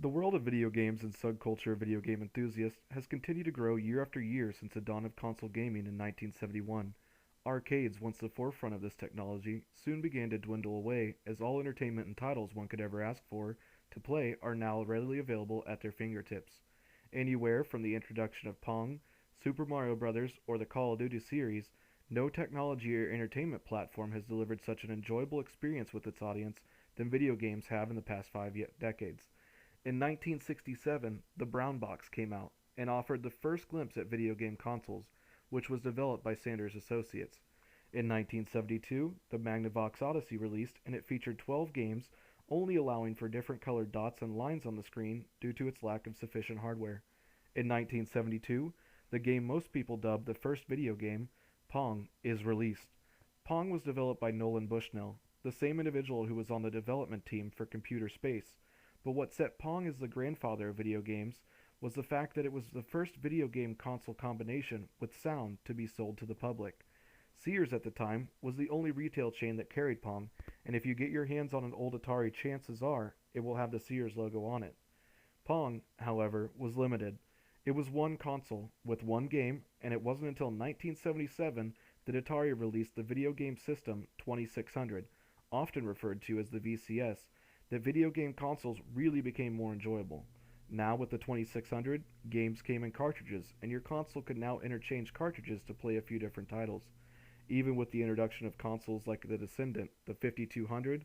The world of video games and subculture of video game enthusiasts has continued to grow year after year since the dawn of console gaming in 1971. Arcades, once the forefront of this technology, soon began to dwindle away as all entertainment and titles one could ever ask for to play are now readily available at their fingertips. Anywhere from the introduction of Pong, Super Mario Bros., or the Call of Duty series, no technology or entertainment platform has delivered such an enjoyable experience with its audience than video games have in the past decades. In 1967, the Brown Box came out and offered the first glimpse at video game consoles, which was developed by Sanders Associates. In 1972, the Magnavox Odyssey released and it featured 12 games, only allowing for different colored dots and lines on the screen due to its lack of sufficient hardware. In 1972, the game most people dubbed the first video game, Pong, is released. Pong was developed by Nolan Bushnell, the same individual who was on the development team for Computer Space. But what set Pong as the grandfather of video games was the fact that it was the first video game console combination with sound to be sold to the public. Sears at the time was the only retail chain that carried Pong, and if you get your hands on an old Atari, chances are it will have the Sears logo on it. Pong, however, was limited. It was one console with one game, and it wasn't until 1977 that Atari released the Video Game System 2600, often referred to as the VCS, that video game consoles really became more enjoyable. Now, with the 2600, games came in cartridges, and your console could now interchange cartridges to play a few different titles. Even with the introduction of consoles like the Descendant, the 5200,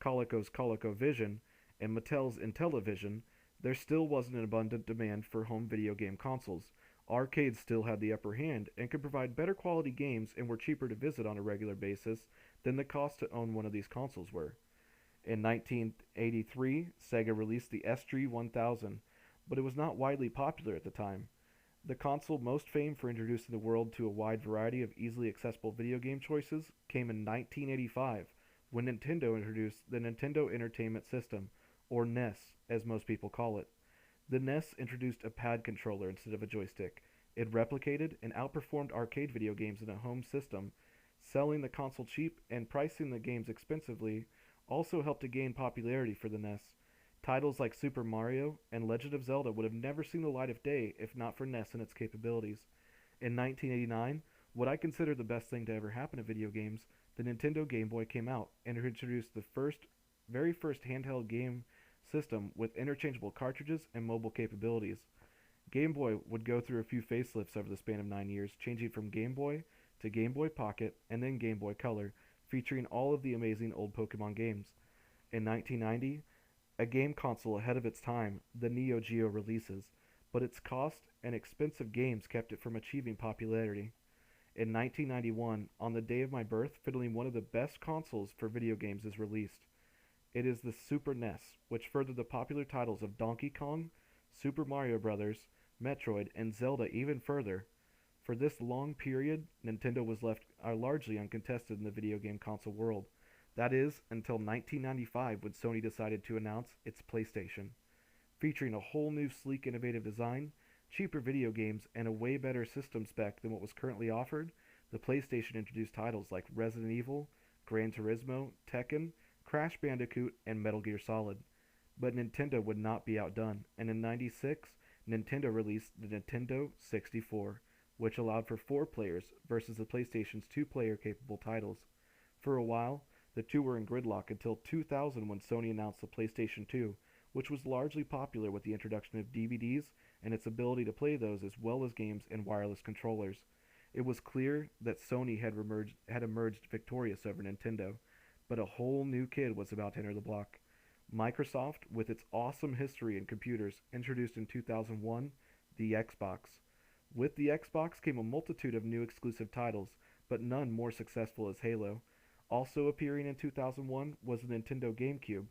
Coleco's ColecoVision, and Mattel's Intellivision, there still wasn't an abundant demand for home video game consoles. Arcades still had the upper hand and could provide better quality games and were cheaper to visit on a regular basis than the cost to own one of these consoles were. In 1983, Sega released the SG-1000, but it was not widely popular at the time. The console most famed for introducing the world to a wide variety of easily accessible video game choices came in 1985 when Nintendo introduced the Nintendo Entertainment System, or NES as most people call it. The NES introduced a pad controller instead of a joystick. It replicated and outperformed arcade video games in a home system, selling the console cheap and pricing the games expensively also helped to gain popularity for the NES. Titles like Super Mario and Legend of Zelda would have never seen the light of day if not for NES and its capabilities. In 1989, what I consider the best thing to ever happen to video games, the Nintendo Game Boy came out and introduced the very first handheld game system with interchangeable cartridges and mobile capabilities. Game Boy would go through a few facelifts over the span of 9 years, changing from Game Boy to Game Boy Pocket and then Game Boy Color, featuring all of the amazing old Pokemon games. In 1990, a game console ahead of its time, the Neo Geo releases, but its cost and expensive games kept it from achieving popularity. In 1991, on the day of my birth, fiddling one of the best consoles for video games is released. It is the Super NES, which furthered the popular titles of Donkey Kong, Super Mario Bros., Metroid, and Zelda even further. For this long period, Nintendo was left largely uncontested in the video game console world. That is, until 1995 when Sony decided to announce its PlayStation. Featuring a whole new sleek innovative design, cheaper video games, and a way better system spec than what was currently offered, the PlayStation introduced titles like Resident Evil, Gran Turismo, Tekken, Crash Bandicoot, and Metal Gear Solid. But Nintendo would not be outdone, and in 96, Nintendo released the Nintendo 64, which allowed for 4 players versus the PlayStation's 2 player capable titles. For a while, the two were in gridlock until 2000 when Sony announced the PlayStation 2, which was largely popular with the introduction of DVDs and its ability to play those as well as games and wireless controllers. It was clear that Sony had emerged victorious over Nintendo, but a whole new kid was about to enter the block. Microsoft, with its awesome history in computers, introduced in 2001 the Xbox. With the Xbox came a multitude of new exclusive titles, but none more successful as Halo. Also appearing in 2001 was the Nintendo GameCube,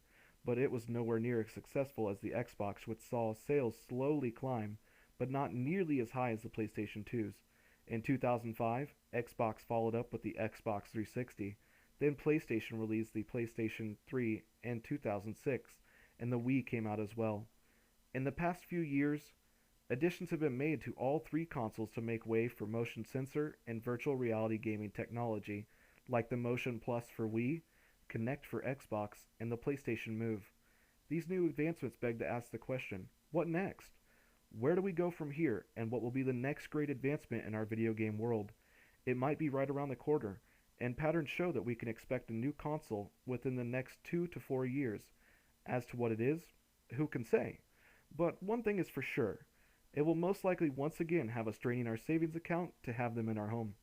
but it was nowhere near as successful as the Xbox, which saw sales slowly climb, but not nearly as high as the PlayStation 2's. In 2005, Xbox followed up with the Xbox 360. Then PlayStation released the PlayStation 3 in 2006, and the Wii came out as well. In the past few years, additions have been made to all 3 consoles to make way for motion sensor and virtual reality gaming technology, like the Motion Plus for Wii, Kinect for Xbox, and the PlayStation Move. These new advancements beg to ask the question, what next? Where do we go from here, and what will be the next great advancement in our video game world? It might be right around the corner, and patterns show that we can expect a new console within the next 2 to 4 years. As to what it is, who can say? But one thing is for sure, it will most likely once again have us draining our savings account to have them in our home.